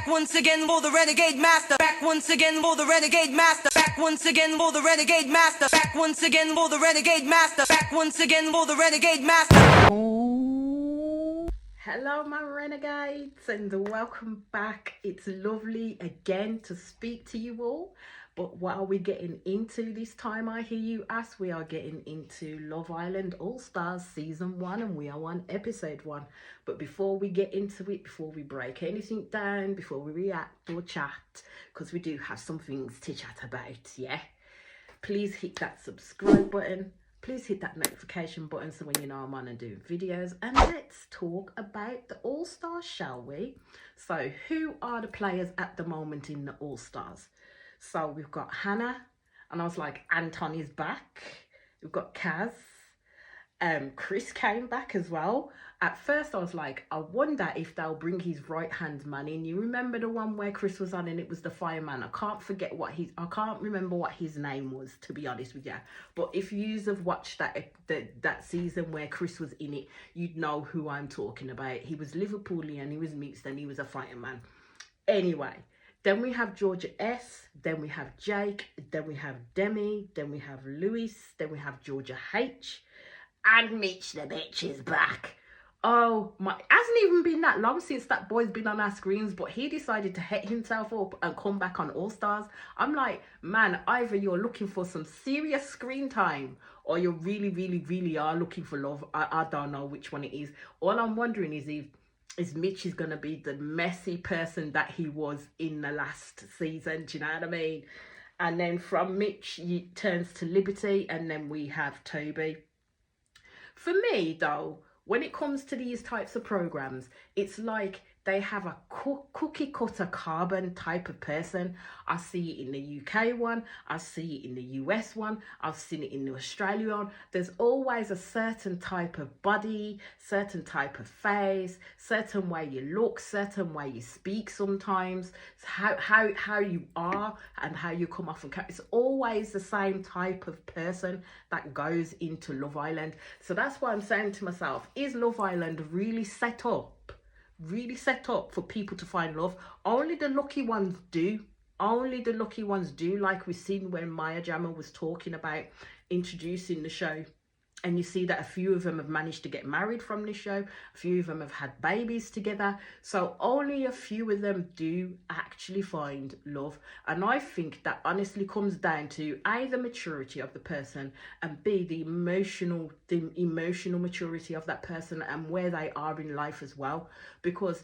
Back once again for the renegade master. Back once again for the renegade master. Back once again for the renegade master. Back once again for the renegade master. Back once again for the renegade master. Hello my renegades and welcome back. It's lovely again to speak to you all. But what are we getting into this time? I hear you ask. We are getting into Love Island All Stars Season 1 and we are on Episode 1. But before we get into it, before we break anything down, before we react or chat, because we do have some things to chat about, yeah? Please hit that subscribe button. Please hit that notification button so when you know I'm on and doing videos. And let's talk about the All Stars, shall we? So who are the players at the moment in the All Stars? So we've got Hannah, and I was like, Anton is back. We've got Kaz. Chris came back as well. At first I was like, I wonder if they'll bring his right hand man in. You remember the one where Chris was on and it was the fireman? I can't remember what his name was, to be honest with you. But if you have watched that season where Chris was in it, you'd know who I'm talking about. He was Liverpoolian, he was mixed, and he was a fireman. Anyway, then we have Georgia S, then we have Jake, then we have Demi, then we have Lewis, then we have Georgia H, and Mitch the bitch is back. Oh my, it hasn't even been that long since that boy's been on our screens, but he decided to hit himself up and come back on All Stars. I'm like, man, either you're looking for some serious screen time or you really are looking for love. I don't know which one it is. All I'm wondering is Mitch is going to be the messy person that he was in the last season. Do you know what I mean? And then from Mitch, he turns to Liberty, and then we have Toby. For me, though, when it comes to these types of programs, it's like they have a cookie cutter carbon type of person. I see it in the UK one, I see it in the US one, I've seen it in the Australia one. There's always a certain type of body, certain type of face, certain way you look, certain way you speak sometimes, how you are and how you come off and it's always the same type of person that goes into Love Island. So that's why I'm saying to myself, is Love Island really set up for people to find love? Only the lucky ones do. Only the lucky ones do, like we've seen when Maya Jama was talking about introducing the show. And you see that a few of them have managed to get married from this show. A few of them have had babies together. So only a few of them do actually find love. And I think that honestly comes down to A, the maturity of the person, and B, the emotional maturity of that person and where they are in life as well. Because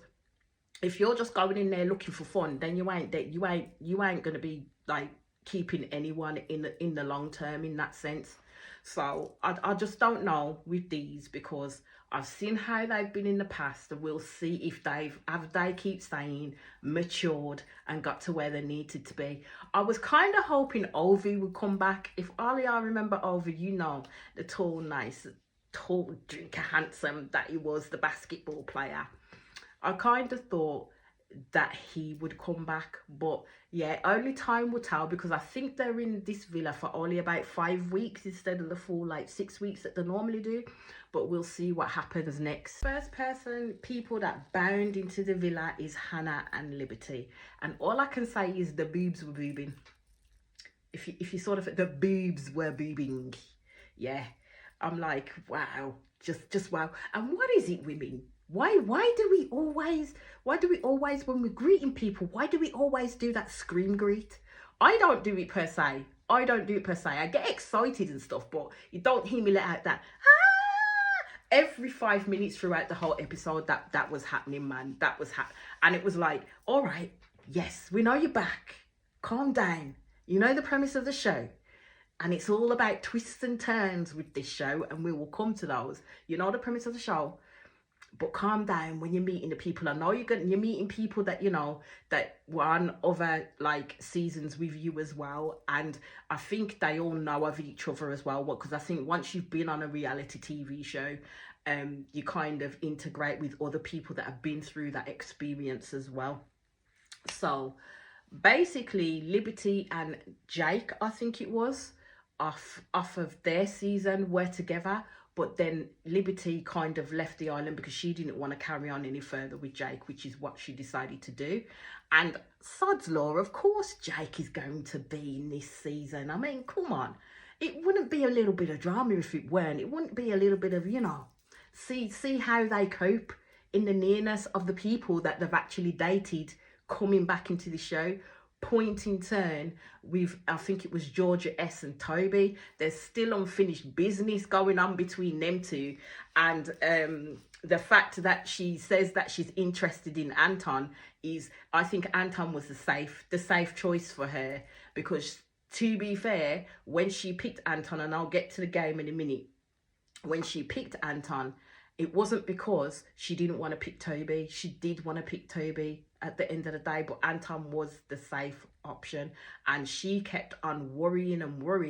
if you're just going in there looking for fun, then you ain't going to be like keeping anyone in the long term in that sense. So I just don't know with these, because I've seen how they've been in the past, and we'll see if they keep staying matured and got to where they needed to be. I was kind of hoping Ovi would come back. If all y'all remember Ovi, you know, the tall, nice, tall, drinker, handsome that he was, the basketball player. I kind of thought that he would come back, but yeah, only time will tell, because I think they're in this villa for only about 5 weeks instead of the full like 6 weeks that they normally do. But we'll see what happens next. First person people that bound into the villa is Hannah and Liberty, and all I can say is the boobs were boobing. If you sort of, the boobs were boobing. Yeah, I'm like, wow, just wow. And what is it, women? Why do we always, when we're greeting people, why do we always do that scream greet? I don't do it per se. I get excited and stuff, but you don't hear me let out that every 5 minutes throughout the whole episode. That was happening, man. That was and it was like, all right, yes, we know you're back. Calm down. You know the premise of the show. And it's all about twists and turns with this show, and we will come to those. You know the premise of the show. But calm down when you're meeting the people. I know you're meeting people that, you know, that were on other like seasons with you as well. And I think they all know of each other as well. Because I think once you've been on a reality TV show, you kind of integrate with other people that have been through that experience as well. So basically, Liberty and Jake, I think it was, off of their season were together. But then Liberty kind of left the island because she didn't want to carry on any further with Jake, which is what she decided to do. And sod's law, of course Jake is going to be in this season. I mean, come on. It wouldn't be a little bit of drama if it weren't. It wouldn't be a little bit of, see how they cope in the nearness of the people that they've actually dated coming back into the show. Point in turn with, I think it was Georgia S and Toby. There's still unfinished business going on between them two. And the fact that she says that she's interested in Anton is, I think Anton was the safe choice for her, because to be fair, when she picked Anton, and I'll get to the game in a minute, when she picked Anton, it wasn't because she didn't want to pick Toby. She did want to pick Toby at the end of the day, but Anton was the safe option. And she kept on worrying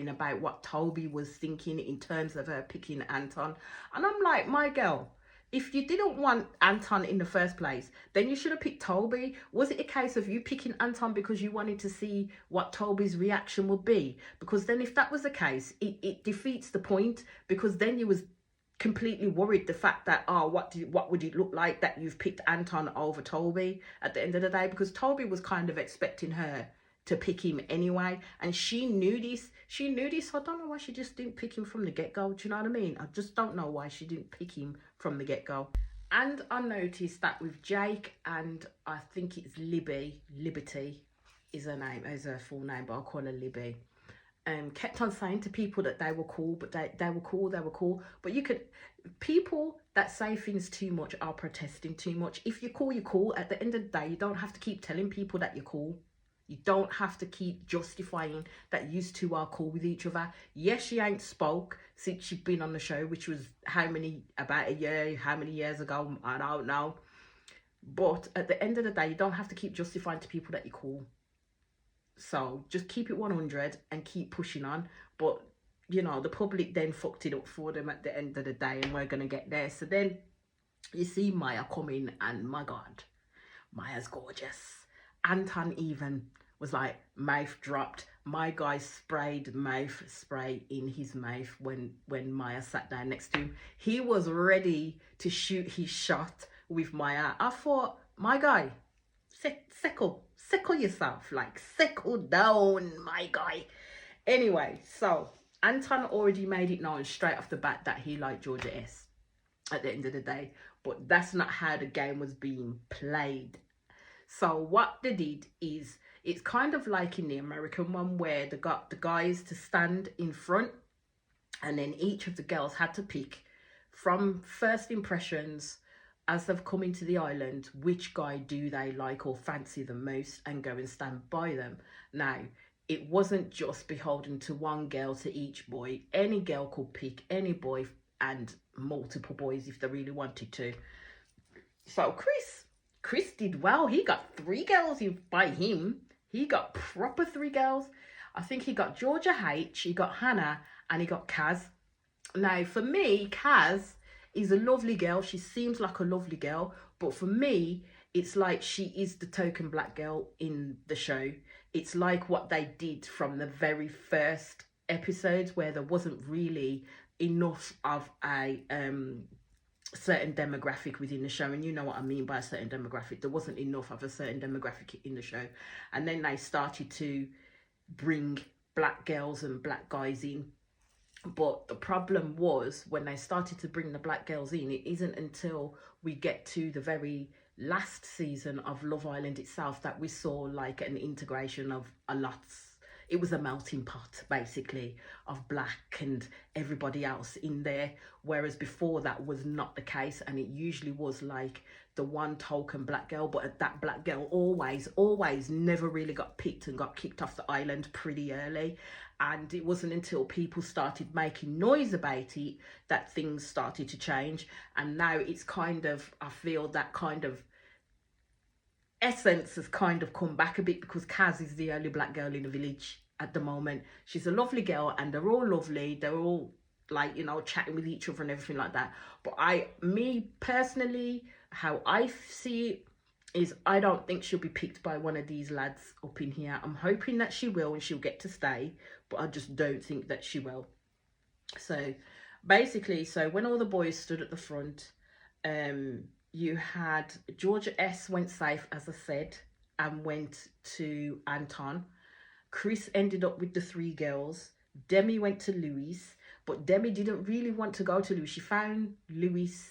about what Toby was thinking in terms of her picking Anton. And I'm like, my girl, if you didn't want Anton in the first place, then you should have picked Toby. Was it a case of you picking Anton because you wanted to see what Toby's reaction would be? Because then if that was the case, it defeats the point, because then you was completely worried the fact that, what would it look like that you've picked Anton over Toby at the end of the day, because Toby was kind of expecting her to pick him anyway, and she knew this. I don't know why she just didn't pick him from the get-go. Do you know what I mean? I just don't know why she didn't pick him from the get-go. And I noticed that with Jake, and I think it's Liberty is her name, is her full name, but I'll call her Libby. Kept on saying to people that they were cool, but they were cool. But people that say things too much are protesting too much. If you're cool, you're cool. At the end of the day, you don't have to keep telling people that you're cool. You don't have to keep justifying that you two are cool with each other. Yes, she ain't spoke since she's been on the show, which was about a year, how many years ago, I don't know. But at the end of the day, you don't have to keep justifying to people that you're cool. So just keep it 100 and keep pushing on. But, the public then fucked it up for them at the end of the day, and we're going to get there. So then you see Maya come in, and my God, Maya's gorgeous. Anton even was like, mouth dropped. My guy sprayed mouth spray in his mouth when Maya sat down next to him. He was ready to shoot his shot with Maya. I thought, my guy, settle yourself, like settle down, my guy. Anyway, so Anton already made it known straight off the bat that he liked Georgia S at the end of the day, but that's not how the game was being played. So what they did is, it's kind of like in the American one where they got the guys to stand in front, and then each of the girls had to pick from first impressions as they've come into the island, which guy do they like or fancy the most, and go and stand by them. Now, it wasn't just beholden to one girl, to each boy. Any girl could pick any boy, and multiple boys if they really wanted to. So Chris did well. He got 3 girls by him. He got proper 3 girls. I think he got Georgia H, he got Hannah, and he got Kaz. Now, for me, Kaz is a lovely girl. She seems like a lovely girl. But for me, it's like she is the token black girl in the show. It's like what they did from the very first episodes, where there wasn't really enough of a certain demographic within the show, and you know what I mean by a certain demographic. There wasn't enough of a certain demographic in the show, and then they started to bring black girls and black guys in. But the problem was, when they started to bring the black girls in, it isn't until we get to the very last season of Love Island itself that we saw like an integration of a lot. It was a melting pot, basically, of black and everybody else in there. Whereas before, that was not the case. And it usually was like the one token black girl. But that black girl always never really got picked and got kicked off the island pretty early. And it wasn't until people started making noise about it that things started to change. And now it's kind of, I feel that kind of essence has kind of come back a bit, because Kaz is the only black girl in the village at the moment. She's a lovely girl, and they're all lovely. They're all like, chatting with each other and everything like that. But me personally, how I see it is, I don't think she'll be picked by one of these lads up in here. I'm hoping that she will, and she'll get to stay, but I just don't think that she will. So basically, so when all the boys stood at the front, you had Georgia S went safe, as I said, and went to Anton. Chris ended up with the three girls. Demi went to Louis, but Demi didn't really want to go to Louis. She found Louis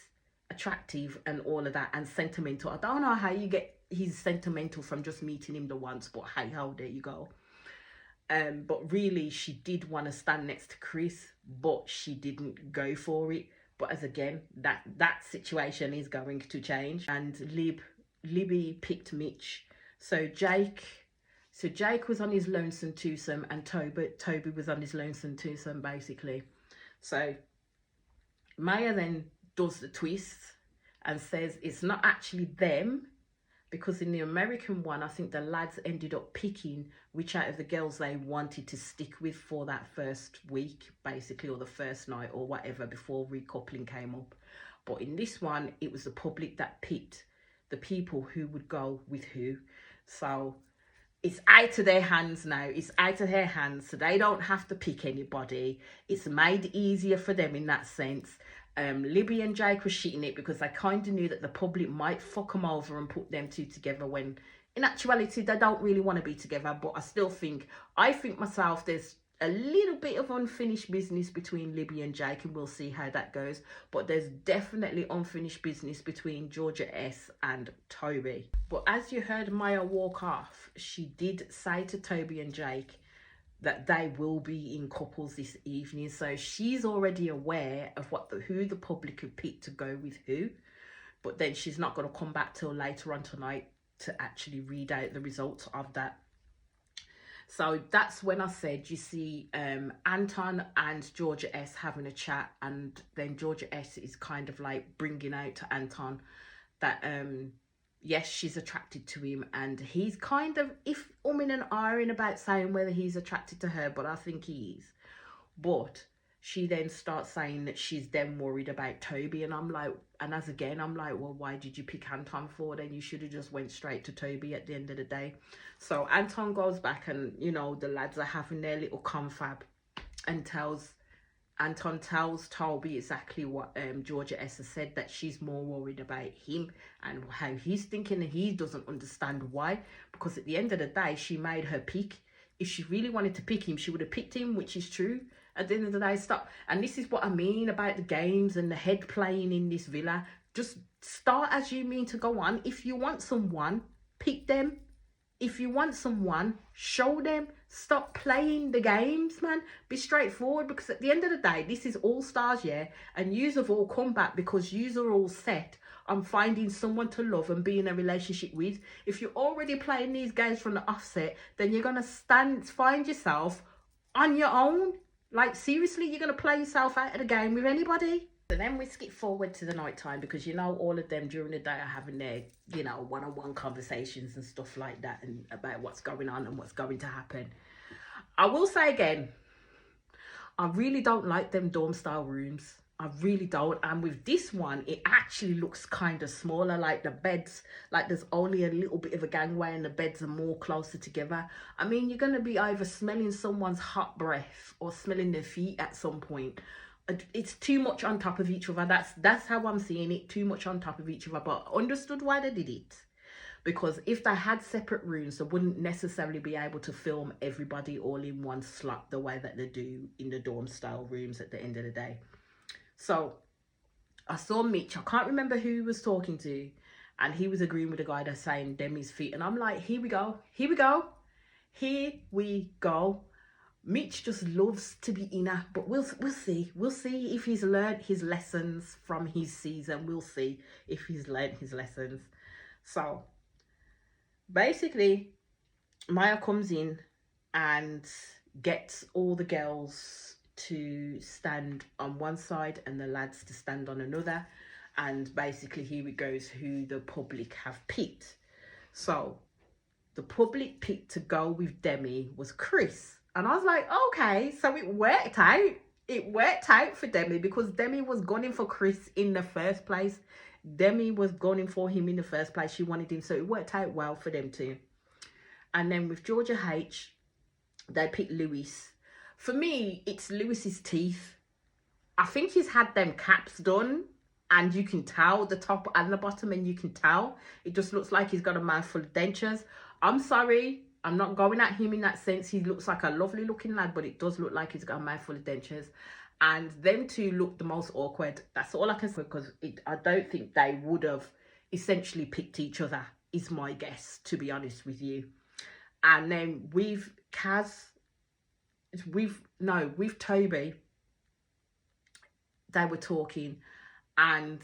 attractive and all of that, and sentimental. I don't know how you get he's sentimental from just meeting him the once, but hey ho, there you go. But really she did want to stand next to Chris, but she didn't go for it. But as again, that situation is going to change. And Libby picked Mitch. So Jake was on his lonesome twosome, and Toby was on his lonesome twosome, basically. So Maya then does the twist and says it's not actually them, because in the American one, I think the lads ended up picking which out of the girls they wanted to stick with for that first week, basically, or the first night or whatever, before recoupling came up. But in this one, it was the public that picked the people who would go with who. So it's out of their hands now. It's out of their hands, so they don't have to pick anybody. It's made easier for them in that sense. Libby and Jake were shitting it because they kind of knew that the public might fuck them over and put them two together, when in actuality they don't really want to be together. But I think myself there's a little bit of unfinished business between Libby and Jake, and we'll see how that goes. But there's definitely unfinished business between Georgia S and Toby. But as you heard Maya walk off, she did say to Toby and Jake that they will be in couples this evening. So she's already aware of who the public have picked to go with who. But then she's not going to come back till later on tonight to actually read out the results of that. So that's when I said, you see Anton and Georgia S having a chat, and then Georgia S is kind of like bringing out to Anton that yes, she's attracted to him, and he's kind of umming and ahhing about saying whether he's attracted to her, but I think he is. But she then starts saying that she's then worried about Toby, and I'm like, well, why did you pick Anton for? Then you should have just went straight to Toby at the end of the day. So Anton goes back, and you know, the lads are having their little confab, and Anton tells Toby exactly what Georgia S has said, that she's more worried about him and how he's thinking, and he doesn't understand why, because at the end of the day, she made her pick. If she really wanted to pick him, she would have picked him, which is true. At the end of the day, stop. And this is what I mean about the games and the head playing in this villa. Just start as you mean to go on. If you want someone, pick them. If you want someone, show them. Stop playing the games, man. Be straightforward, because at the end of the day, this is all stars, yeah? And yous have all come back because yous are all set on finding someone to love and be in a relationship with. If you're already playing these games from the offset, then you're going to find yourself on your own. Like, seriously, you're going to play yourself out of the game with anybody? So then we skip forward to the night time, because you know all of them during the day are having their, you know, one-on-one conversations and stuff like that, and about what's going on and what's going to happen. I will say again, I really don't like them dorm style rooms. I really don't. And with this one, it actually looks kind of smaller. Like the beds, like there's only a little bit of a gangway and the beds are more closer together. I mean, you're going to be either smelling someone's hot breath or smelling their feet at some point. It's too much on top of each other. That's how I'm seeing it. Too much on top of each other. But I understood why they did it. Because if they had separate rooms, they wouldn't necessarily be able to film everybody all in one slot the way that they do in the dorm style rooms at the end of the day. So I saw Mitch, I can't remember who he was talking to, and he was agreeing with the guy that's saying Demi's feet. And I'm like, here we go. Here we go. Here we go. Mitch just loves to be inner, but we'll see. We'll see if he's learned his lessons from his season. We'll see if he's learned his lessons. So basically, Maya comes in and gets all the girls to stand on one side and the lads to stand on another, and basically here it goes who the public have picked. So the public pick to go with Demi was Chris, and I was like, okay, so it worked out for Demi, because Demi was gunning for Chris in the first place. Demi was gunning for him in the first place. She wanted him, so it worked out well for them too. And then with Georgia H, they picked Louis. For me, it's Louis's teeth. I think he's had them caps done, and you can tell the top and the bottom, and you can tell it just looks like he's got a mouthful of dentures. I'm sorry, I'm not going at him in that sense. He looks like a lovely looking lad, but it does look like he's got a mouthful of dentures. And them two look the most awkward. That's all I can say, because I don't think they would have essentially picked each other, is my guess, to be honest with you. And then with Toby, they were talking, and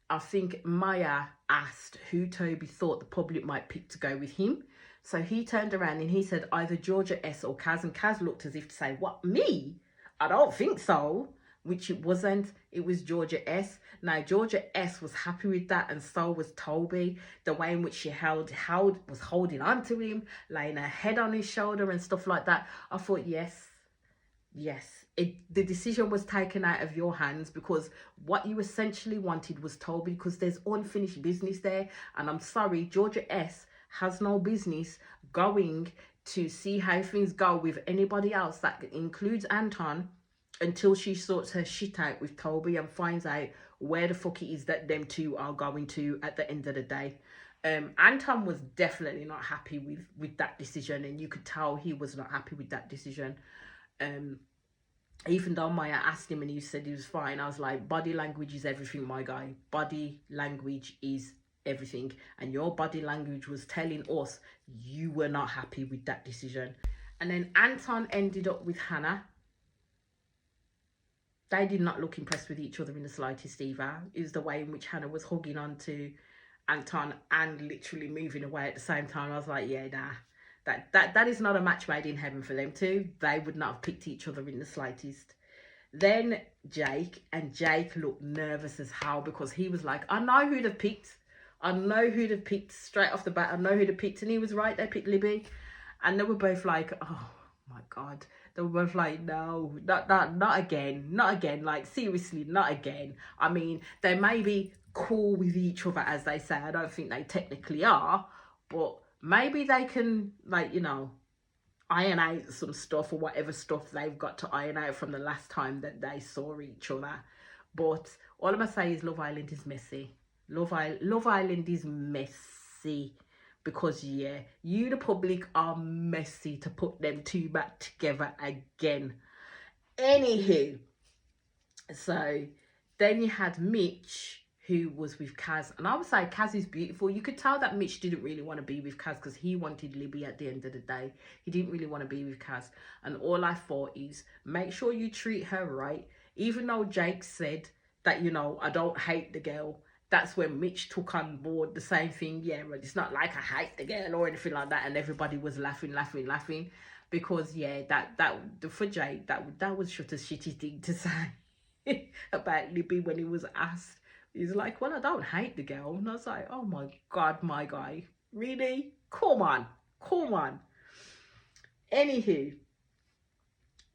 I think Maya asked who Toby thought the public might pick to go with him. So he turned around and he said either Georgia S or Kaz, and Kaz looked as if to say, what, me? I don't think so. Which it wasn't. It was Georgia S. Now, Georgia S was happy with that, and so was Toby. The way in which she was holding on to him, laying her head on his shoulder and stuff like that. I thought, yes. The decision was taken out of your hands, because what you essentially wanted was Toby, because there's unfinished business there. And I'm sorry, Georgia S has no business going to see how things go with anybody else, that includes Anton, until she sorts her shit out with Toby and finds out where the fuck it is that them two are going to at the end of the day. Anton was definitely not happy with that decision, and you could tell he was not happy with that decision. Even though Maya asked him and he said he was fine, I was like, body language is everything, my guy. Body language is everything. And your body language was telling us you were not happy with that decision. And then Anton ended up with Hannah. They did not look impressed with each other in the slightest either. It was the way in which Hannah was hugging on to Anton and literally moving away at the same time. I was like, yeah, nah. That is not a match made in heaven for them two. They would not have picked each other in the slightest. Then Jake looked nervous as hell, because he was like, I know who'd have picked. I know who'd have picked straight off the bat. I know who'd have picked. And he was right. They picked Libby. And they were both like, oh my God. They were both like, no, not again. Not again. Like, seriously, not again. I mean, they may be cool with each other, as they say. I don't think they technically are. But maybe they can, like, you know, iron out some stuff, or whatever stuff they've got to iron out from the last time that they saw each other. But all I'm going to say is Love Island is messy. Love Island is messy. Because, yeah, you, the public, are messy to put them two back together again. Anywho, so then you had Mitch, who was with Kaz. And I would say Kaz is beautiful. You could tell that Mitch didn't really want to be with Kaz, because he wanted Libby at the end of the day. He didn't really want to be with Kaz. And all I thought is, make sure you treat her right. Even though Jake said that, you know, I don't hate the girl. That's when Mitch took on board the same thing. Yeah, but it's not like I hate the girl or anything like that. And everybody was laughing. Because, yeah, that for Jake, that was just a shitty thing to say about Libby when he was asked. He's like, well, I don't hate the girl. And I was like, oh my God, my guy. Really? Come on. Anywho,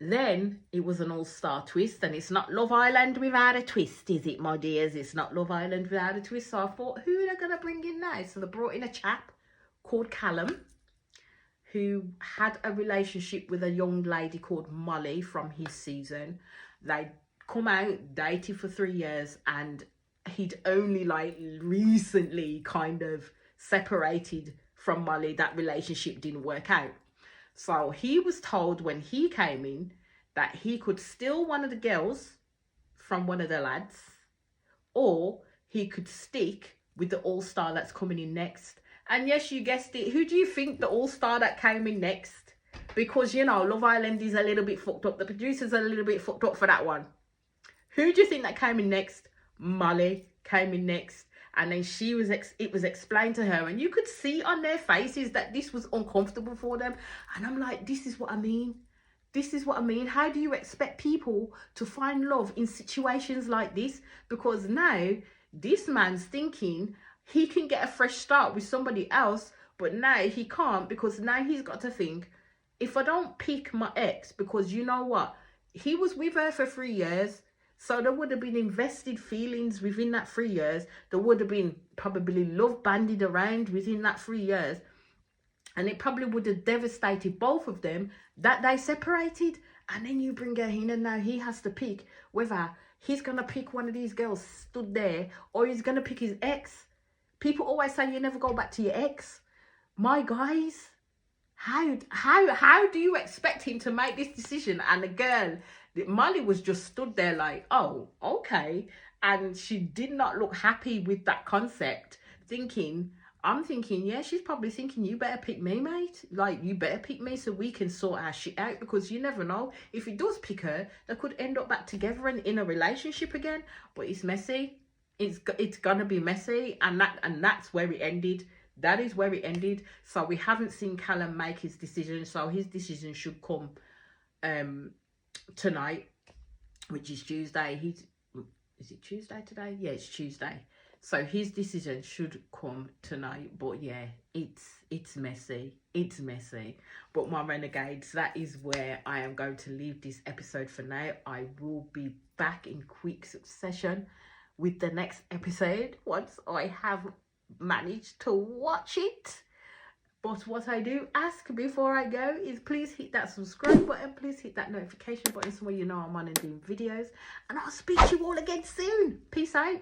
then it was an all-star twist, and it's not Love Island without a twist, is it, my dears? It's not Love Island without a twist. So I thought, who are they going to bring in now? So they brought in a chap called Callum, who had a relationship with a young lady called Molly from his season. They'd come out, dated for 3 years, and he'd only like recently kind of separated from Molly. That relationship didn't work out. So he was told when he came in that he could steal one of the girls from one of the lads, or he could stick with the all-star that's coming in next. And yes, you guessed it. Who do you think the all-star that came in next? Because, you know, Love Island is a little bit fucked up. The producers are a little bit fucked up for that one. Who do you think that came in next? Molly came in next. And then it was explained to her, and you could see on their faces that this was uncomfortable for them. And I'm like, this is what I mean. How do you expect people to find love in situations like this? Because now this man's thinking he can get a fresh start with somebody else, but now he can't, because now he's got to think, if I don't pick my ex, because you know what? He was with her for 3 years. So there would have been invested feelings within that 3 years. There would have been probably love bandied around within that 3 years. And it probably would have devastated both of them that they separated. And then you bring her in, and now he has to pick whether he's gonna pick one of these girls stood there, or he's gonna pick his ex. People always say you never go back to your ex. My guys, how do you expect him to make this decision? And the girl, Molly, was just stood there like, oh, okay. And she did not look happy with that concept, I'm thinking, yeah, she's probably thinking, you better pick me, mate. Like, you better pick me so we can sort our shit out, because you never know. If he does pick her, they could end up back together and in a relationship again. But it's messy. It's gonna be messy, and that's where it ended. That is where it ended. So we haven't seen Callum make his decision. So his decision should come tonight, which is Tuesday. Is it Tuesday today? Yeah, it's Tuesday. So his decision should come tonight. But yeah, it's messy. It's messy. But my renegades, that is where I am going to leave this episode for now. I will be back in quick succession with the next episode once I have managed to watch it. But what I do ask before I go is please hit that subscribe button, please hit that notification button so you know I'm on and doing videos, and I'll speak to you all again soon. Peace out.